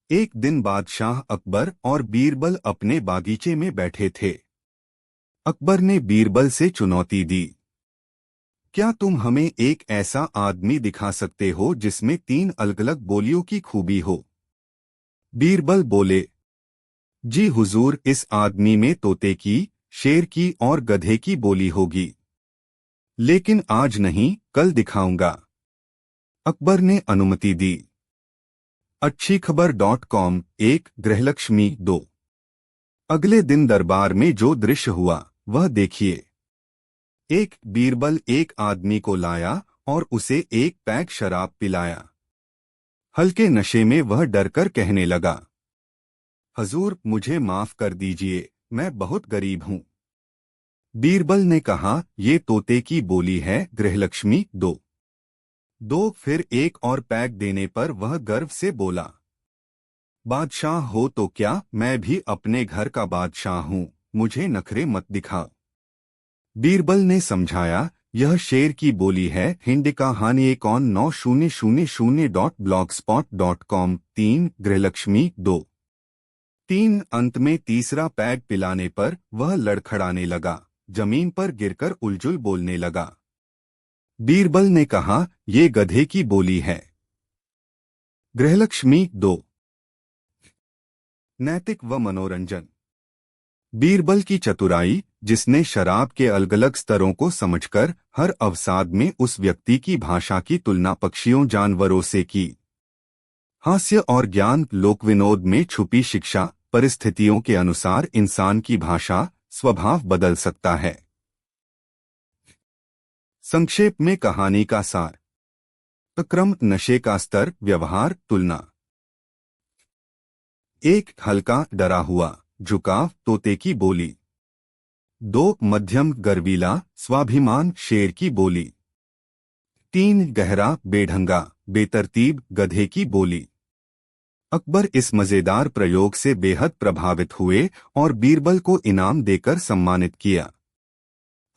एक दिन बादशाह अकबर और बीरबल अपने बागीचे में बैठे थे। अकबर ने बीरबल से चुनौती दी, क्या तुम हमें एक ऐसा आदमी दिखा सकते हो जिसमें 3 अलग अलग बोलियों की खूबी हो? बीरबल बोले, जी हुजूर, इस आदमी में तोते की, शेर की और गधे की बोली होगी, लेकिन आज नहीं, कल दिखाऊंगा। अकबर ने अनुमति दी। अच्छी खबर.com 1 गृहलक्ष्मी 2। अगले दिन दरबार में जो दृश्य हुआ वह देखिए। एक बीरबल एक आदमी को लाया और उसे एक पैक शराब पिलाया। हल्के नशे में वह डरकर कहने लगा, हजूर मुझे माफ कर दीजिए, मैं बहुत गरीब हूँ। बीरबल ने कहा, ये तोते की बोली है, गृहलक्ष्मी 2। फिर एक और पैक देने पर वह गर्व से बोला, बादशाह हो तो क्या, मैं भी अपने घर का बादशाह हूँ, मुझे नखरे मत दिखा। बीरबल ने समझाया, यह शेर की बोली है, हिंदी कहानी 1900.blogspot.com 3 गृहलक्ष्मी 2। अंत में तीसरा पैग पिलाने पर वह लड़खड़ाने लगा, जमीन पर गिरकर उलझुल बोलने लगा। बीरबल ने कहा, ये गधे की बोली है। गृहलक्ष्मी 2। नैतिक व मनोरंजन। बीरबल की चतुराई, जिसने शराब के अलग अलग स्तरों को समझकर हर अवसाद में उस व्यक्ति की भाषा की तुलना पक्षियों जानवरों से की। हास्य और ज्ञान, लोकविनोद में छुपी शिक्षा, परिस्थितियों के अनुसार इंसान की भाषा स्वभाव बदल सकता है। संक्षेप में कहानी का सार। क्रम, नशे का स्तर, व्यवहार, तुलना। 1 हल्का डरा हुआ, झुकाव, तोते की बोली। 2 मध्यम गर्वीला, स्वाभिमान, शेर की बोली। 3 गहरा बेढंगा, बेतरतीब, गधे की बोली। अकबर इस मजेदार प्रयोग से बेहद प्रभावित हुए और बीरबल को इनाम देकर सम्मानित किया।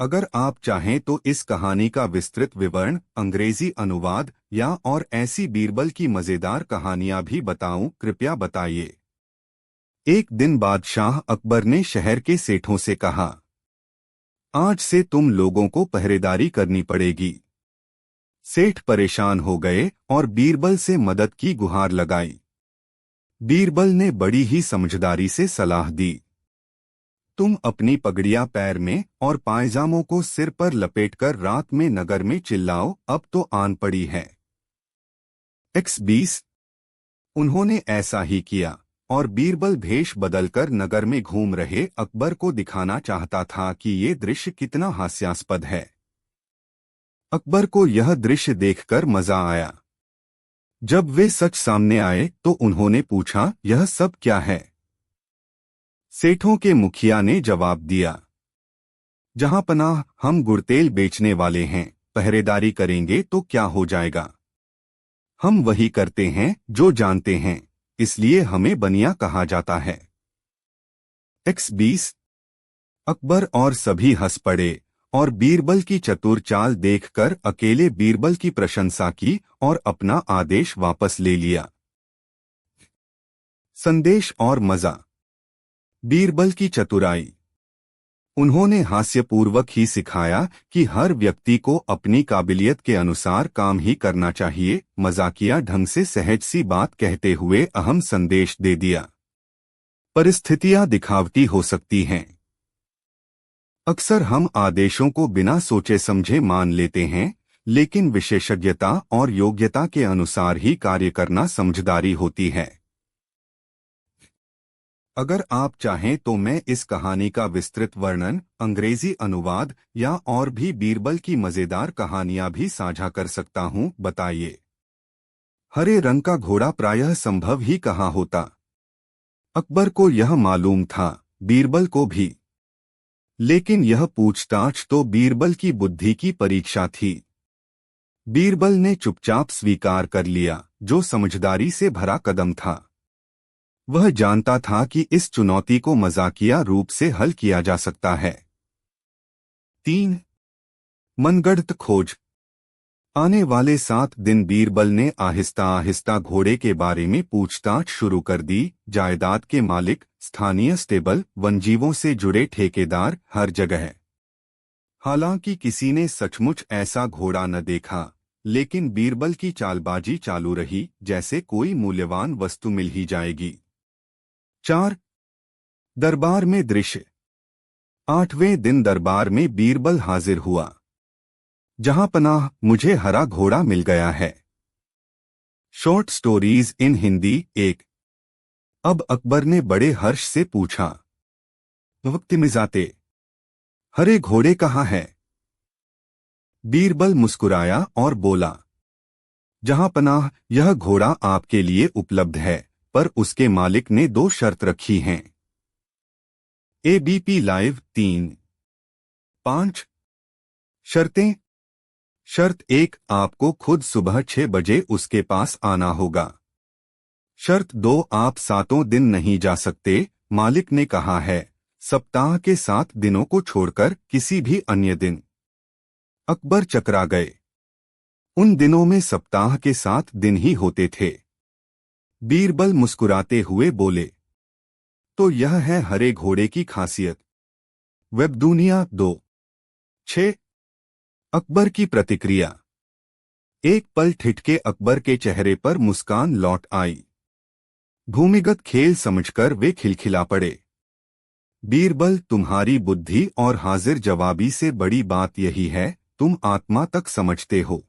अगर आप चाहें तो इस कहानी का विस्तृत विवरण, अंग्रेजी अनुवाद या और ऐसी बीरबल की मजेदार कहानियां भी बताऊं, कृपया बताइए। एक दिन बादशाह अकबर ने शहर के सेठों से कहा, आज से तुम लोगों को पहरेदारी करनी पड़ेगी। सेठ परेशान हो गए और बीरबल से मदद की गुहार लगाई। बीरबल ने बड़ी ही समझदारी से सलाह दी, तुम अपनी पगड़ियां पैर में और पायजामों को सिर पर लपेटकर रात में नगर में चिल्लाओ, अब तो आन पड़ी है। 20। उन्होंने ऐसा ही किया और बीरबल भेष बदलकर नगर में घूम रहे अकबर को दिखाना चाहता था कि ये दृश्य कितना हास्यास्पद है। अकबर को यह दृश्य देखकर मजा आया। जब वे सच सामने आए तो उन्होंने पूछा, यह सब क्या है? सेठों के मुखिया ने जवाब दिया, जहां पनाह, हम गुड़तेल बेचने वाले हैं, पहरेदारी करेंगे तो क्या हो जाएगा? हम वही करते हैं जो जानते हैं, इसलिए हमें बनिया कहा जाता है। 20। अकबर और सभी हंस पड़े और बीरबल की चतुर चाल देखकर अकेले बीरबल की प्रशंसा की और अपना आदेश वापस ले लिया। संदेश और मजा। बीरबल की चतुराई। उन्होंने हास्यपूर्वक ही सिखाया कि हर व्यक्ति को अपनी काबिलियत के अनुसार काम ही करना चाहिए। मजाकिया ढंग से सहज सी बात कहते हुए अहम संदेश दे दिया। परिस्थितियां दिखावटी हो सकती हैं। अक्सर हम आदेशों को बिना सोचे समझे मान लेते हैं, लेकिन विशेषज्ञता और योग्यता के अनुसार ही कार्य करना समझदारी होती है। अगर आप चाहें तो मैं इस कहानी का विस्तृत वर्णन, अंग्रेजी अनुवाद या और भी बीरबल की मजेदार कहानियां भी साझा कर सकता हूं, बताइए। हरे रंग का घोड़ा प्रायः संभव ही कहाँ होता। अकबर को यह मालूम था, बीरबल को भी। लेकिन यह पूछताछ तो बीरबल की बुद्धि की परीक्षा थी। बीरबल ने चुपचाप स्वीकार कर लिया, जो समझदारी से भरा कदम था। वह जानता था कि इस चुनौती को मजाकिया रूप से हल किया जा सकता है। 3 मनगढ़ंत खोज। आने वाले 7 दिन बीरबल ने आहिस्ता आहिस्ता घोड़े के बारे में पूछताछ शुरू कर दी। जायदाद के मालिक, स्थानीय स्टेबल, वनजीवों से जुड़े ठेकेदार, हर जगह। हालांकि किसी ने सचमुच ऐसा घोड़ा न देखा, लेकिन बीरबल की चालबाजी चालू रही, जैसे कोई मूल्यवान वस्तु मिल ही जाएगी। 4 दरबार में दृश्य। 8वें दिन दरबार में बीरबल हाजिर हुआ। जहां पनाह, मुझे हरा घोड़ा मिल गया है। Short stories in Hindi 1। अब अकबर ने बड़े हर्ष से पूछा, वक्त मिजाते, हरे घोड़े कहाँ है? बीरबल मुस्कुराया और बोला, जहां पनाह, यह घोड़ा आपके लिए उपलब्ध है, पर उसके मालिक ने 2 शर्त रखी हैं। ABP लाइव 3-5 शर्तें। शर्त 1, आपको खुद सुबह 6 बजे उसके पास आना होगा। शर्त 2, आप 7 दिन नहीं जा सकते, मालिक ने कहा है, सप्ताह के 7 दिनों को छोड़कर किसी भी अन्य दिन। अकबर चकरा गए। उन दिनों में सप्ताह के 7 दिन ही होते थे। बीरबल मुस्कुराते हुए बोले, तो यह है हरे घोड़े की खासियत। वेबदुनिया 2-6 अकबर की प्रतिक्रिया। एक पल ठिठके अकबर के चेहरे पर मुस्कान लौट आई। भूमिगत खेल समझकर वे खिलखिला पड़े। बीरबल, तुम्हारी बुद्धि और हाजिर जवाबी से बड़ी बात यही है, तुम आत्मा तक समझते हो।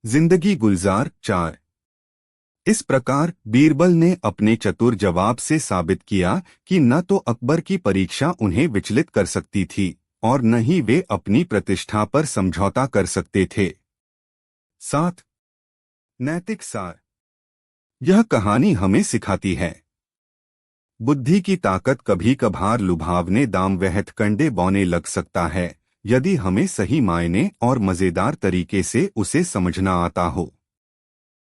जिंदगी गुलजार 4। इस प्रकार बीरबल ने अपने चतुर जवाब से साबित किया कि न तो अकबर की परीक्षा उन्हें विचलित कर सकती थी और न ही वे अपनी प्रतिष्ठा पर समझौता कर सकते थे। 7 नैतिक सार। यह कहानी हमें सिखाती है, बुद्धि की ताकत कभी कभार लुभावने दाम व हथकंडे बौने लग सकता है, यदि हमें सही मायने और मजेदार तरीके से उसे समझना आता हो।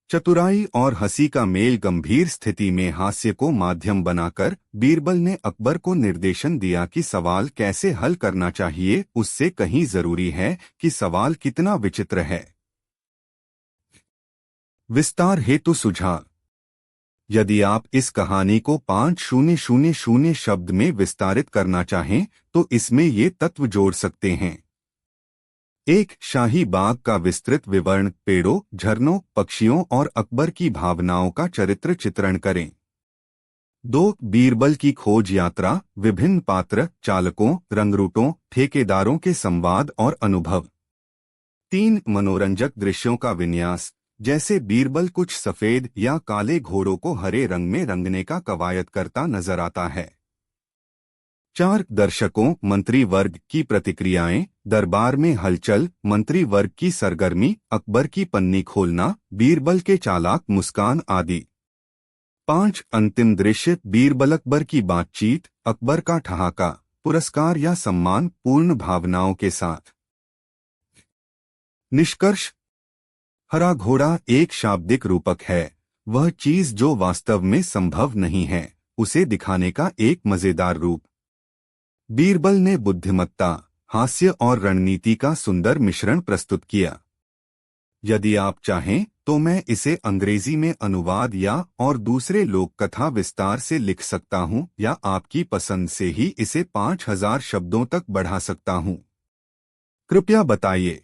चतुराई और हंसी का मेल गंभीर स्थिति में हास्य को माध्यम बनाकर बीरबल ने अकबर को निर्देशन दिया कि सवाल कैसे हल करना चाहिए, उससे कहीं जरूरी है कि सवाल कितना विचित्र है। विस्तार हेतु सुझाव। यदि आप इस कहानी को 5000 शब्द में विस्तारित करना चाहें तो इसमें ये तत्व जोड़ सकते हैं। 1 शाही बाग का विस्तृत विवरण, पेड़ों, झरनों, पक्षियों और अकबर की भावनाओं का चरित्र चित्रण करें। 2 बीरबल की खोज यात्रा, विभिन्न पात्र, चालकों, रंगरूटों, ठेकेदारों के संवाद और अनुभव। 3 मनोरंजक दृश्यों का विन्यास, जैसे बीरबल कुछ सफेद या काले घोड़ों को हरे रंग में रंगने का कवायद करता नजर आता है। 4 दर्शकों, मंत्री वर्ग की प्रतिक्रियाएं, दरबार में हलचल, मंत्री वर्ग की सरगर्मी, अकबर की पन्नी खोलना, बीरबल के चालाक मुस्कान आदि। 5 अंतिम दृश्य, बीरबल अकबर की बातचीत, अकबर का ठहाका, पुरस्कार या सम्मान, पूर्ण भावनाओं के साथ। निष्कर्ष। हरा घोड़ा एक शाब्दिक रूपक है, वह चीज जो वास्तव में संभव नहीं है, उसे दिखाने का एक मजेदार रूप। बीरबल ने बुद्धिमत्ता, हास्य और रणनीति का सुंदर मिश्रण प्रस्तुत किया। यदि आप चाहें तो मैं इसे अंग्रेजी में अनुवाद या और दूसरे लोक कथा विस्तार से लिख सकता हूं, या आपकी पसंद से ही इसे 5000 शब्दों तक बढ़ा सकता हूं। कृपया बताइए।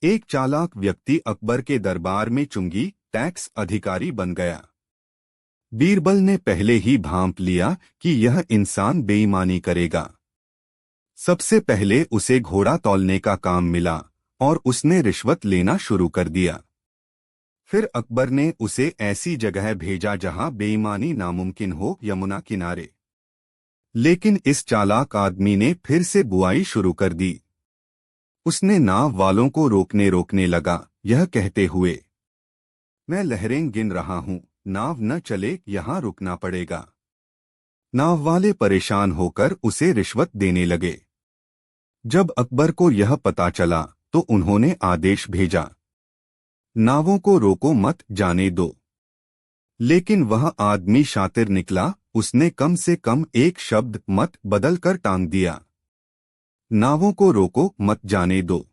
एक चालाक व्यक्ति अकबर के दरबार में चुंगी टैक्स अधिकारी बन गया। बीरबल ने पहले ही भांप लिया कि यह इंसान बेईमानी करेगा। सबसे पहले उसे घोड़ा तौलने का काम मिला और उसने रिश्वत लेना शुरू कर दिया। फिर अकबर ने उसे ऐसी जगह भेजा जहां बेईमानी नामुमकिन हो, यमुना किनारे। लेकिन इस चालाक आदमी ने फिर से बुआई शुरू कर दी। उसने नाव वालों को रोकने लगा, यह कहते हुए, मैं लहरें गिन रहा हूं, नाव न चले, यहां रुकना पड़ेगा। नाव वाले परेशान होकर उसे रिश्वत देने लगे। जब अकबर को यह पता चला तो उन्होंने आदेश भेजा, नावों को रोको मत, जाने दो। लेकिन वह आदमी शातिर निकला, उसने कम से कम एक शब्द मत बदल कर टांग दिया। नावों को रोको मत, जाने दो।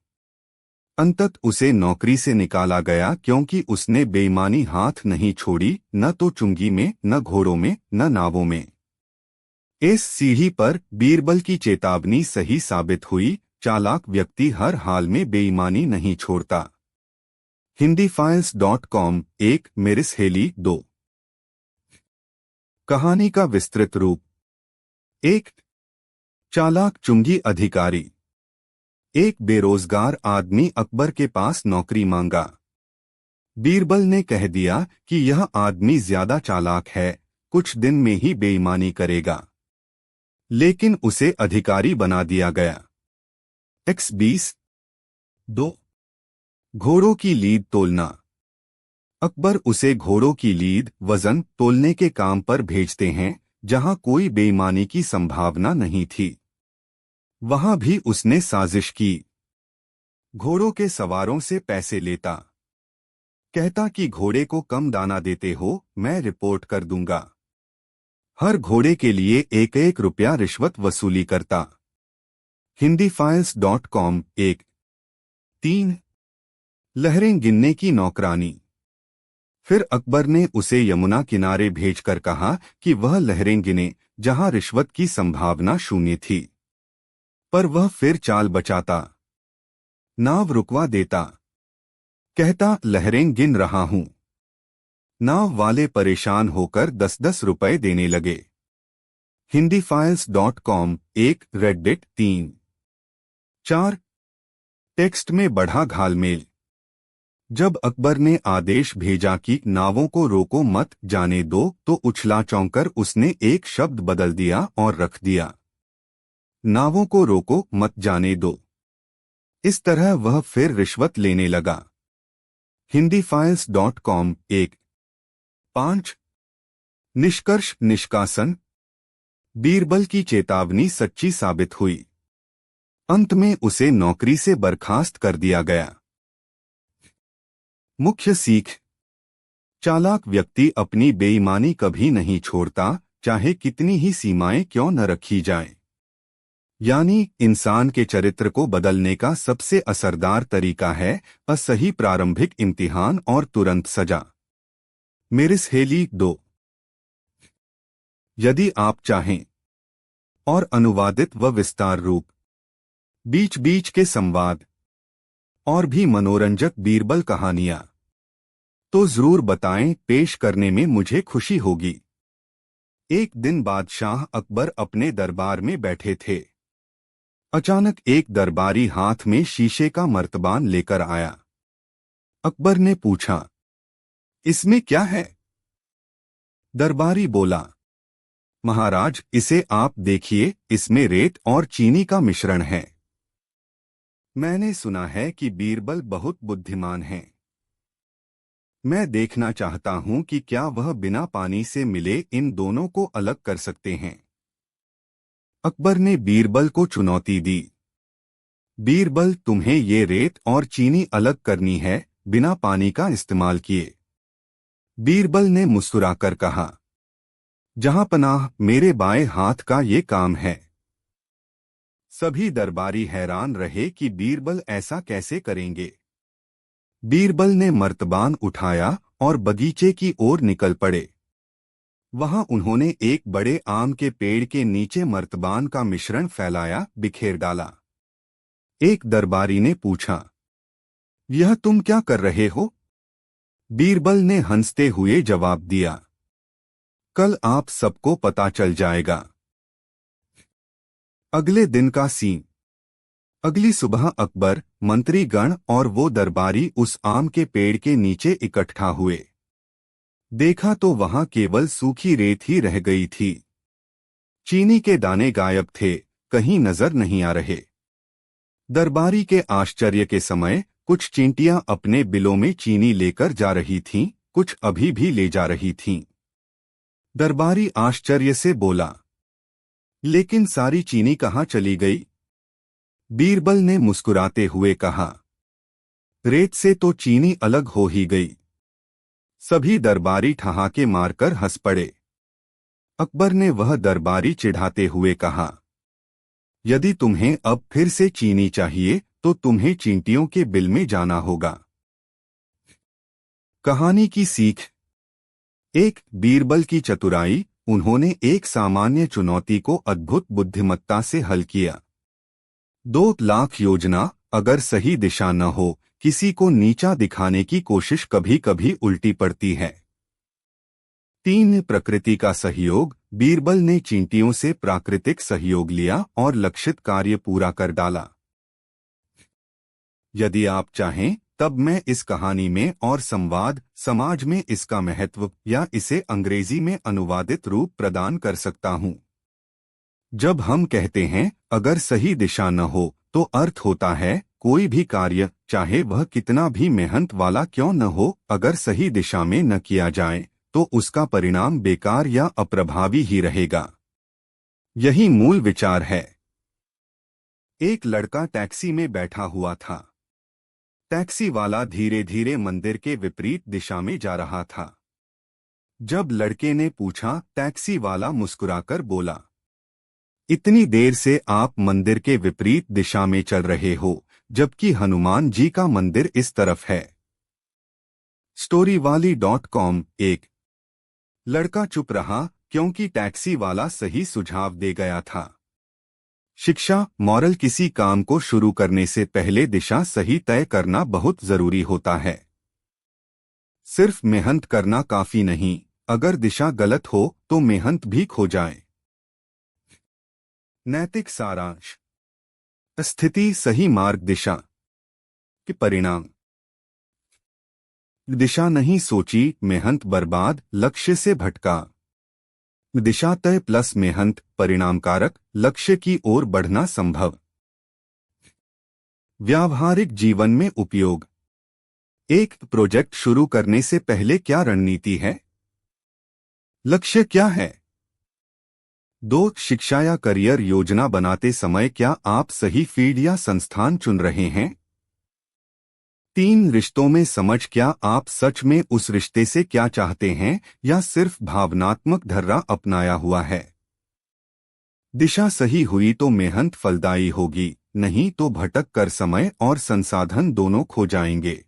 अंतत उसे नौकरी से निकाला गया क्योंकि उसने बेईमानी हाथ नहीं छोड़ी, न तो चुंगी में, न घोड़ों में, न नावों में। इस सीढ़ी पर बीरबल की चेतावनी सही साबित हुई, चालाक व्यक्ति हर हाल में बेईमानी नहीं छोड़ता। hindifiles.com 1 मेरिस heli 2। कहानी का विस्तृत रूप। 1 चालाक चुंगी अधिकारी। एक बेरोजगार आदमी अकबर के पास नौकरी मांगा। बीरबल ने कह दिया कि यह आदमी ज्यादा चालाक है, कुछ दिन में ही बेईमानी करेगा। लेकिन उसे अधिकारी बना दिया गया। X20 2 घोड़ों की लीद तोलना। अकबर उसे घोड़ों की लीद वजन तोलने के काम पर भेजते हैं, जहां कोई बेईमानी की संभावना नहीं थी। वहां भी उसने साजिश की। घोड़ों के सवारों से पैसे लेता। कहता कि घोड़े को कम दाना देते हो, मैं रिपोर्ट कर दूंगा। हर घोड़े के लिए 1-1 रुपया रिश्वत वसूली करता। hindifiles.com 1 3 लहरें गिनने की नौकरानी। फिर अकबर ने उसे यमुना किनारे भेजकर कहा कि वह लहरें गिने, जहां रिश्वत की संभावना शून्य थी। पर वह फिर चाल बचाता। नाव रुकवा देता। कहता लहरें गिन रहा हूं। नाव वाले परेशान होकर 10-10 रुपए देने लगे। hindifiles.com 1 रेडिट 3 4 टेक्स्ट में बढ़ा घालमेल। जब अकबर ने आदेश भेजा कि नावों को रोको मत जाने दो, तो उछला चौंकर उसने एक शब्द बदल दिया और रख दिया, नावों को रोको मत जाने दो। इस तरह वह फिर रिश्वत लेने लगा। hindifiles.com 1 5 निष्कर्ष निष्कासन। बीरबल की चेतावनी सच्ची साबित हुई। अंत में उसे नौकरी से बर्खास्त कर दिया गया। मुख्य सीख। चालाक व्यक्ति अपनी बेईमानी कभी नहीं छोड़ता, चाहे कितनी ही सीमाएं क्यों न रखी जाएं। यानी इंसान के चरित्र को बदलने का सबसे असरदार तरीका है असही प्रारंभिक इम्तिहान और तुरंत सजा। मेरिस हेली 2। यदि आप चाहें और अनुवादित व विस्तार रूप, बीच बीच के संवाद और भी मनोरंजक बीरबल कहानियां तो जरूर बताएं, पेश करने में मुझे खुशी होगी। एक दिन बादशाह अकबर अपने दरबार में बैठे थे। अचानक एक दरबारी हाथ में शीशे का मर्तबान लेकर आया। अकबर ने पूछा, इसमें क्या है? दरबारी बोला, महाराज, इसे आप देखिए, इसमें रेत और चीनी का मिश्रण है। मैंने सुना है कि बीरबल बहुत बुद्धिमान हैं। मैं देखना चाहता हूं कि क्या वह बिना पानी से मिले इन दोनों को अलग कर सकते हैं। अकबर ने बीरबल को चुनौती दी। बीरबल, तुम्हें ये रेत और चीनी अलग करनी है, बिना पानी का इस्तेमाल किए। बीरबल ने मुस्कुराकर कहा, जहांपनाह, मेरे बाएं हाथ का ये काम है। सभी दरबारी हैरान रहे कि बीरबल ऐसा कैसे करेंगे। बीरबल ने मर्तबान उठाया और बगीचे की ओर निकल पड़े। वहां उन्होंने एक बड़े आम के पेड़ के नीचे मर्तबान का मिश्रण फैलाया, बिखेर डाला। एक दरबारी ने पूछा, यह तुम क्या कर रहे हो? बीरबल ने हंसते हुए जवाब दिया, कल आप सबको पता चल जाएगा। अगले दिन का सीन। अगली सुबह अकबर, मंत्रीगण और वो दरबारी उस आम के पेड़ के नीचे इकट्ठा हुए। देखा तो वहां केवल सूखी रेत ही रह गई थी। चीनी के दाने गायब थे, कहीं नजर नहीं आ रहे। दरबारी के आश्चर्य के समय कुछ चींटियां अपने बिलों में चीनी लेकर जा रही थीं, कुछ अभी भी ले जा रही थीं। दरबारी आश्चर्य से बोला, लेकिन सारी चीनी कहाँ चली गई? बीरबल ने मुस्कुराते हुए कहा, रेत से तो चीनी अलग हो ही गई। सभी दरबारी ठहाके मारकर हंस पड़े। अकबर ने वह दरबारी चिढ़ाते हुए कहा, यदि तुम्हें अब फिर से चीनी चाहिए तो तुम्हें चींटियों के बिल में जाना होगा। कहानी की सीख। एक बीरबल की चतुराई। उन्होंने एक सामान्य चुनौती को अद्भुत बुद्धिमत्ता से हल किया। 2 लाख योजना। अगर सही दिशा न हो, किसी को नीचा दिखाने की कोशिश कभी कभी उल्टी पड़ती है। 3 प्रकृति का सहयोग। बीरबल ने चींटियों से प्राकृतिक सहयोग लिया और लक्षित कार्य पूरा कर डाला। यदि आप चाहें तब मैं इस कहानी में और संवाद समाज में इसका महत्व या इसे अंग्रेजी में अनुवादित रूप प्रदान कर सकता हूं। जब हम कहते हैं अगर सही दिशा न हो, तो अर्थ होता है कोई भी कार्य, चाहे वह कितना भी मेहनत वाला क्यों न हो, अगर सही दिशा में न किया जाए तो उसका परिणाम बेकार या अप्रभावी ही रहेगा। यही मूल विचार है। एक लड़का टैक्सी में बैठा हुआ था। टैक्सी वाला धीरे धीरे मंदिर के विपरीत दिशा में जा रहा था। जब लड़के ने पूछा, टैक्सी वाला मुस्कुराकर बोला, इतनी देर से आप मंदिर के विपरीत दिशा में चल रहे हो, जबकि हनुमान जी का मंदिर इस तरफ है। storyvali.com। एक लड़का चुप रहा क्योंकि टैक्सी वाला सही सुझाव दे गया था। शिक्षा मॉरल। किसी काम को शुरू करने से पहले दिशा सही तय करना बहुत जरूरी होता है। सिर्फ मेहनत करना काफी नहीं, अगर दिशा गलत हो तो मेहनत भी खो जाए। नैतिक सारांश। स्थिति सही मार्ग दिशा के परिणाम। दिशा नहीं सोची, मेहनत बर्बाद, लक्ष्य से भटका। दिशा तय प्लस मेहनत परिणामकारक, लक्ष्य की ओर बढ़ना संभव। व्यावहारिक जीवन में उपयोग। एक प्रोजेक्ट शुरू करने से पहले क्या रणनीति है? लक्ष्य क्या है? 2 शिक्षा या करियर योजना बनाते समय क्या आप सही फील्ड या संस्थान चुन रहे हैं? 3 रिश्तों में समझ। क्या आप सच में उस रिश्ते से क्या चाहते हैं या सिर्फ भावनात्मक ढर्रा अपनाया हुआ है? दिशा सही हुई तो मेहनत फलदायी होगी, नहीं तो भटक कर समय और संसाधन दोनों खो जाएंगे।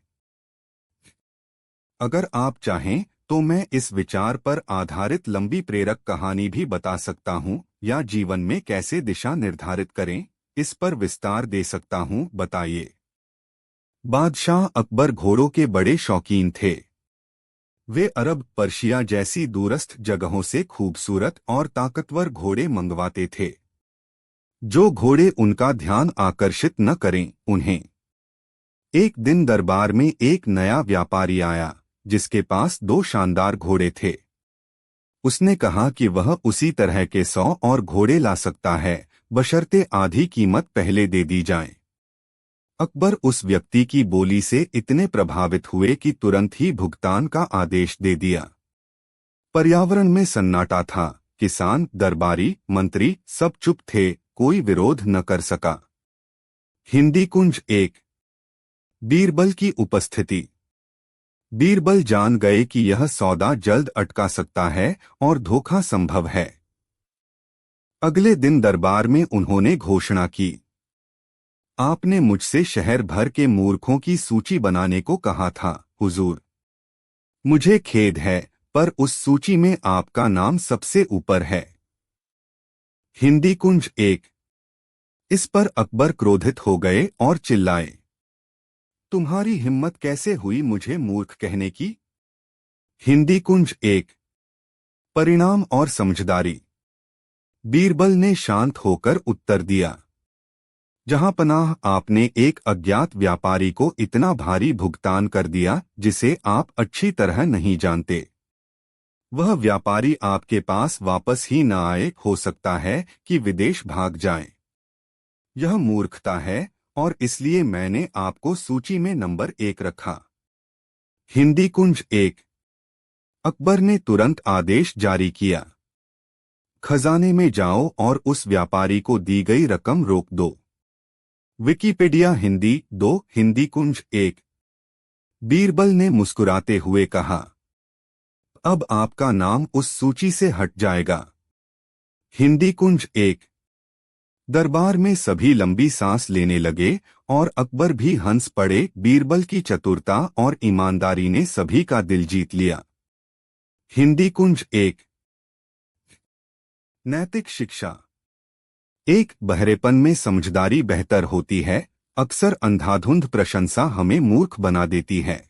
अगर आप चाहें तो मैं इस विचार पर आधारित लंबी प्रेरक कहानी भी बता सकता हूं, या जीवन में कैसे दिशा निर्धारित करें इस पर विस्तार दे सकता हूं। बताइए। बादशाह अकबर घोड़ों के बड़े शौकीन थे। वे अरब, पर्शिया जैसी दूरस्थ जगहों से खूबसूरत और ताकतवर घोड़े मंगवाते थे। जो घोड़े उनका ध्यान आकर्षित न करें, उन्हें। एक दिन दरबार में एक नया व्यापारी आया जिसके पास 2 शानदार घोड़े थे। उसने कहा कि वह उसी तरह के 100 और घोड़े ला सकता है, बशर्ते आधी कीमत पहले दे दी जाए। अकबर उस व्यक्ति की बोली से इतने प्रभावित हुए कि तुरंत ही भुगतान का आदेश दे दिया। पर्यावरण में सन्नाटा था। किसान, दरबारी, मंत्री सब चुप थे, कोई विरोध न कर सका। हिंदी कुंज। 1 बीरबल की उपस्थिति। बीरबल जान गए कि यह सौदा जल्द अटका सकता है और धोखा संभव है। अगले दिन दरबार में उन्होंने घोषणा की, आपने मुझसे शहर भर के मूर्खों की सूची बनाने को कहा था हुजूर। मुझे खेद है, पर उस सूची में आपका नाम सबसे ऊपर है। हिंदी कुंज। 1 इस पर अकबर क्रोधित हो गए और चिल्लाए, तुम्हारी हिम्मत कैसे हुई मुझे मूर्ख कहने की? हिंदी कुंज। 1 परिणाम और समझदारी। बीरबल ने शांत होकर उत्तर दिया, जहां पनाह, आपने एक अज्ञात व्यापारी को इतना भारी भुगतान कर दिया जिसे आप अच्छी तरह नहीं जानते। वह व्यापारी आपके पास वापस ही न आए, हो सकता है कि विदेश भाग जाए। यह मूर्खता है और इसलिए मैंने आपको सूची में नंबर 1 रखा। हिंदी कुंज। 1 अकबर ने तुरंत आदेश जारी किया, खजाने में जाओ और उस व्यापारी को दी गई रकम रोक दो। विकिपीडिया हिंदी। 2 हिंदी कुंज। 1 बीरबल ने मुस्कुराते हुए कहा, अब आपका नाम उस सूची से हट जाएगा। हिंदी कुंज। 1 दरबार में सभी लंबी सांस लेने लगे और अकबर भी हंस पड़े। बीरबल की चतुरता और ईमानदारी ने सभी का दिल जीत लिया। हिंदी कुंज 1। नैतिक शिक्षा। एक, बहरेपन में समझदारी बेहतर होती है। अक्सर अंधाधुंध प्रशंसा हमें मूर्ख बना देती है।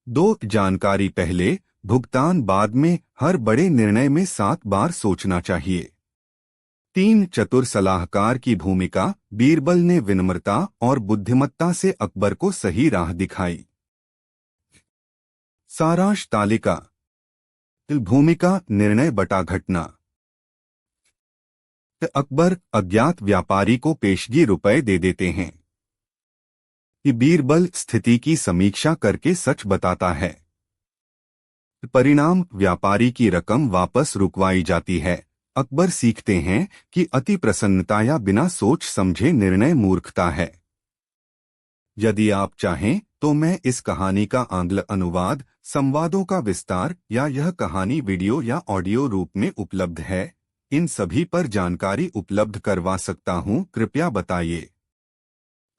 2, जानकारी पहले, भुगतान बाद में। हर बड़े निर्णय में 7 बार सोचना चाहिए। 3, चतुर सलाहकार की भूमिका। बीरबल ने विनम्रता और बुद्धिमत्ता से अकबर को सही राह दिखाई। सारांश तालिका। भूमिका, निर्णय बटा घटना। अकबर अज्ञात व्यापारी को पेशगी रुपए दे देते हैं। बीरबल स्थिति की समीक्षा करके सच बताता है। परिणाम, व्यापारी की रकम वापस रुकवाई जाती है। अकबर सीखते हैं कि अति प्रसन्नता या बिना सोच समझे निर्णय मूर्खता है। यदि आप चाहें तो मैं इस कहानी का आंग्ल अनुवाद, संवादों का विस्तार या यह कहानी वीडियो या ऑडियो रूप में उपलब्ध है, इन सभी पर जानकारी उपलब्ध करवा सकता हूं। कृपया बताइए।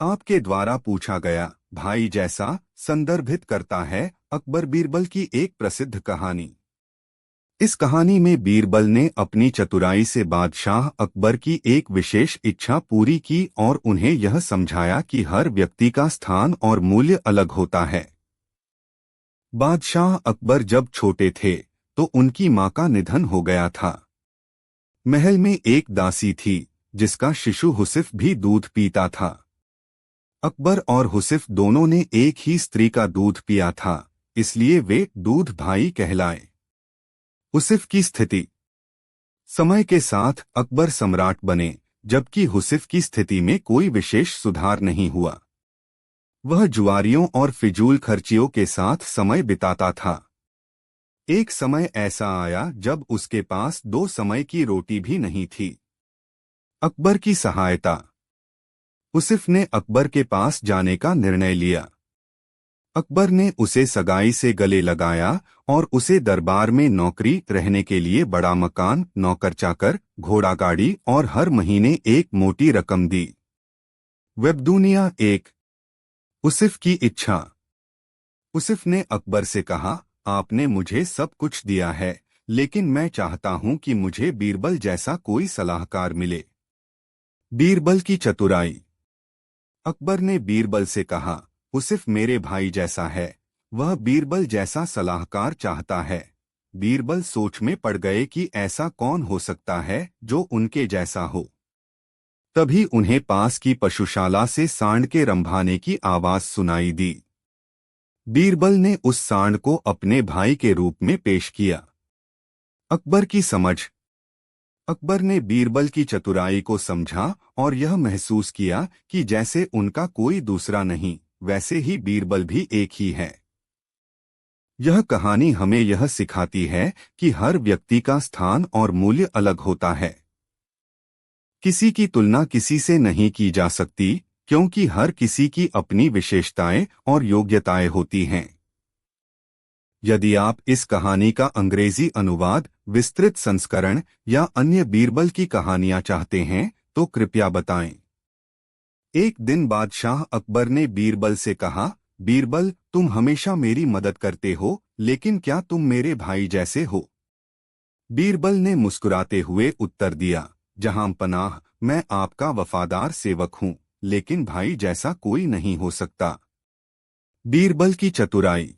आपके द्वारा पूछा गया भाई जैसा संदर्भित करता है अकबर बीरबल की एक प्रसिद्ध कहानी। इस कहानी में बीरबल ने अपनी चतुराई से बादशाह अकबर की एक विशेष इच्छा पूरी की और उन्हें यह समझाया कि हर व्यक्ति का स्थान और मूल्य अलग होता है। बादशाह अकबर जब छोटे थे तो उनकी मां का निधन हो गया था। महल में एक दासी थी जिसका शिशु हुसिफ भी दूध पीता था। अकबर और हुसिफ दोनों ने एक ही स्त्री का दूध पिया था, इसलिए वे दूध भाई कहलाए। हुसिफ की स्थिति। समय के साथ अकबर सम्राट बने, जबकि हुसिफ की स्थिति में कोई विशेष सुधार नहीं हुआ। वह जुआरियों और फिजूल खर्चियों के साथ समय बिताता था। एक समय ऐसा आया जब उसके पास 2 समय की रोटी भी नहीं थी। अकबर की सहायता। हुसिफ ने अकबर के पास जाने का निर्णय लिया। अकबर ने उसे सगाई से गले लगाया और उसे दरबार में नौकरी, रहने के लिए बड़ा मकान, नौकर चाकर, घोड़ा गाड़ी और हर महीने एक मोटी रकम दी। वेबदुनिया 1। हुसिफ की इच्छा। हुसिफ ने अकबर से कहा, आपने मुझे सब कुछ दिया है, लेकिन मैं चाहता हूं कि मुझे बीरबल जैसा कोई सलाहकार मिले। बीरबल की चतुराई। अकबर ने बीरबल से कहा, हुसिफ मेरे भाई जैसा है, वह बीरबल जैसा सलाहकार चाहता है। बीरबल सोच में पड़ गए कि ऐसा कौन हो सकता है जो उनके जैसा हो। तभी उन्हें पास की पशुशाला से सांड के रंभाने की आवाज सुनाई दी। बीरबल ने उस सांड को अपने भाई के रूप में पेश किया। अकबर की समझ। अकबर ने बीरबल की चतुराई को समझा और यह महसूस किया कि जैसे उनका कोई दूसरा नहीं, वैसे ही बीरबल भी एक ही है। यह कहानी हमें यह सिखाती है कि हर व्यक्ति का स्थान और मूल्य अलग होता है। किसी की तुलना किसी से नहीं की जा सकती, क्योंकि हर किसी की अपनी विशेषताएं और योग्यताएं होती हैं। यदि आप इस कहानी का अंग्रेजी अनुवाद, विस्तृत संस्करण या अन्य बीरबल की कहानियां चाहते हैं तो कृपया बताएं। एक दिन बादशाह अकबर ने बीरबल से कहा, बीरबल, तुम हमेशा मेरी मदद करते हो, लेकिन क्या तुम मेरे भाई जैसे हो? बीरबल ने मुस्कुराते हुए उत्तर दिया, जहां पनाह, मैं आपका वफादार सेवक हूं, लेकिन भाई जैसा कोई नहीं हो सकता। बीरबल की चतुराई।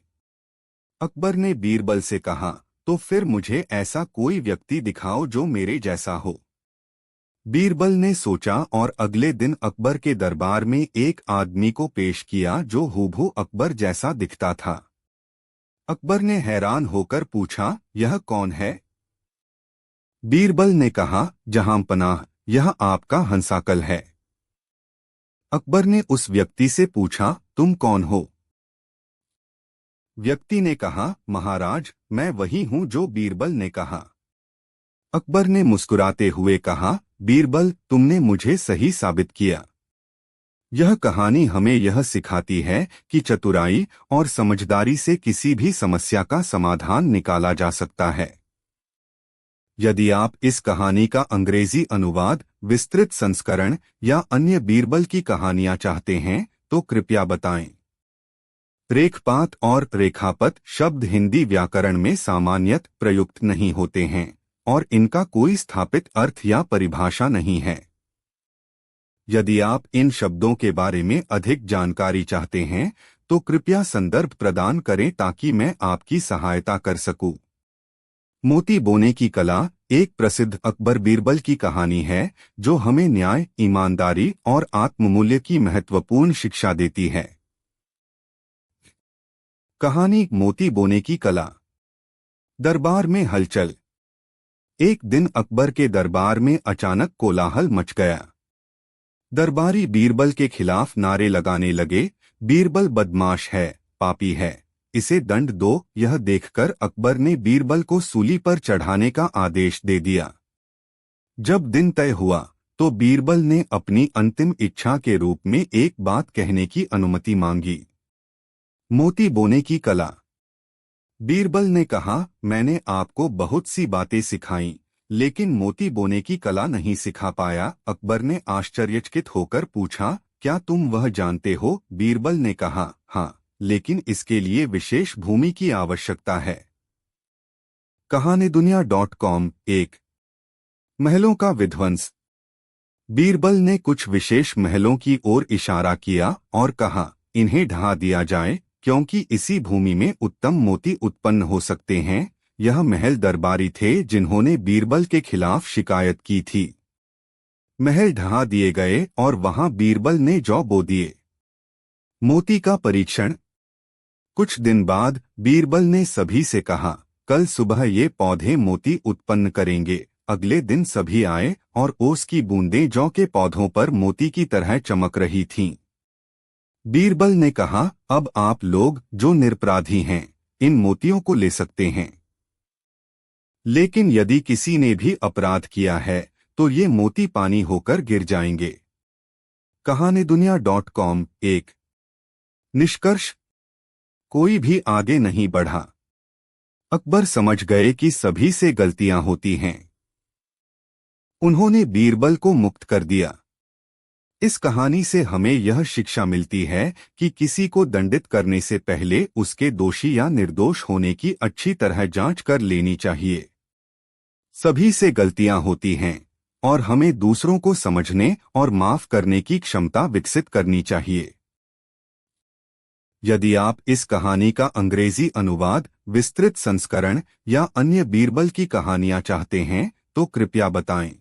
अकबर ने बीरबल से कहा, तो फिर मुझे ऐसा कोई व्यक्ति दिखाओ जो मेरे जैसा हो। बीरबल ने सोचा और अगले दिन अकबर के दरबार में एक आदमी को पेश किया जो हूबहू अकबर जैसा दिखता था। अकबर ने हैरान होकर पूछा, यह कौन है? बीरबल ने कहा, जहां पनाह, यह आपका हंसाकल है। अकबर ने उस व्यक्ति से पूछा, तुम कौन हो? व्यक्ति ने कहा, महाराज, मैं वही हूं जो बीरबल ने कहा। अकबर ने मुस्कुराते हुए कहा, बीरबल, तुमने मुझे सही साबित किया। यह कहानी हमें यह सिखाती है कि चतुराई और समझदारी से किसी भी समस्या का समाधान निकाला जा सकता है। यदि आप इस कहानी का अंग्रेजी अनुवाद, विस्तृत संस्करण या अन्य बीरबल की कहानियां चाहते हैं तो कृपया बताएं। रेखपात और रेखापत शब्द हिंदी व्याकरण में सामान्यतः प्रयुक्त नहीं होते हैं और इनका कोई स्थापित अर्थ या परिभाषा नहीं है। यदि आप इन शब्दों के बारे में अधिक जानकारी चाहते हैं तो कृपया संदर्भ प्रदान करें ताकि मैं आपकी सहायता कर सकूं। मोती बोने की कला एक प्रसिद्ध अकबर बीरबल की कहानी है जो हमें न्याय, ईमानदारी और आत्ममूल्य की महत्वपूर्ण शिक्षा देती है। कहानी मोती बोने की कला। दरबार में हलचल। एक दिन अकबर के दरबार में अचानक कोलाहल मच गया। दरबारी बीरबल के खिलाफ नारे लगाने लगे, बीरबल बदमाश है, पापी है, इसे दंड दो। यह देखकर अकबर ने बीरबल को सूली पर चढ़ाने का आदेश दे दिया। जब दिन तय हुआ तो बीरबल ने अपनी अंतिम इच्छा के रूप में एक बात कहने की अनुमति मांगी। मोती बोने की कला। बीरबल ने कहा, मैंने आपको बहुत सी बातें सिखाईं, लेकिन मोती बोने की कला नहीं सिखा पाया। अकबर ने आश्चर्यचकित होकर पूछा, क्या तुम वह जानते हो? बीरबल ने कहा, हाँ, लेकिन इसके लिए विशेष भूमि की आवश्यकता है। कहानीदुनिया.com। एक महलों का विध्वंस। बीरबल ने कुछ विशेष महलों की ओर इशारा किया और कहा, इन्हें ढहा दिया जाए क्योंकि इसी भूमि में उत्तम मोती उत्पन्न हो सकते हैं। यह महल दरबारी थे जिन्होंने बीरबल के खिलाफ शिकायत की थी। महल ढहा दिए गए और वहां बीरबल ने जौ बो दिए। मोती का परीक्षण। कुछ दिन बाद बीरबल ने सभी से कहा, कल सुबह ये पौधे मोती उत्पन्न करेंगे। अगले दिन सभी आए और ओस की बूंदें जौ के पौधों पर मोती की तरह चमक रही थीं। बीरबल ने कहा, अब आप लोग जो निरपराधी हैं इन मोतियों को ले सकते हैं, लेकिन यदि किसी ने भी अपराध किया है तो ये मोती पानी होकर गिर जाएंगे। कहानीदुनिया.com। एक निष्कर्ष। कोई भी आगे नहीं बढ़ा। अकबर समझ गए कि सभी से गलतियां होती हैं। उन्होंने बीरबल को मुक्त कर दिया। इस कहानी से हमें यह शिक्षा मिलती है कि किसी को दंडित करने से पहले उसके दोषी या निर्दोष होने की अच्छी तरह जांच कर लेनी चाहिए। सभी से गलतियां होती हैं और हमें दूसरों को समझने और माफ करने की क्षमता विकसित करनी चाहिए। यदि आप इस कहानी का अंग्रेजी अनुवाद, विस्तृत संस्करण या अन्य बीरबल की कहानियां चाहते हैं तो कृपया बताएं।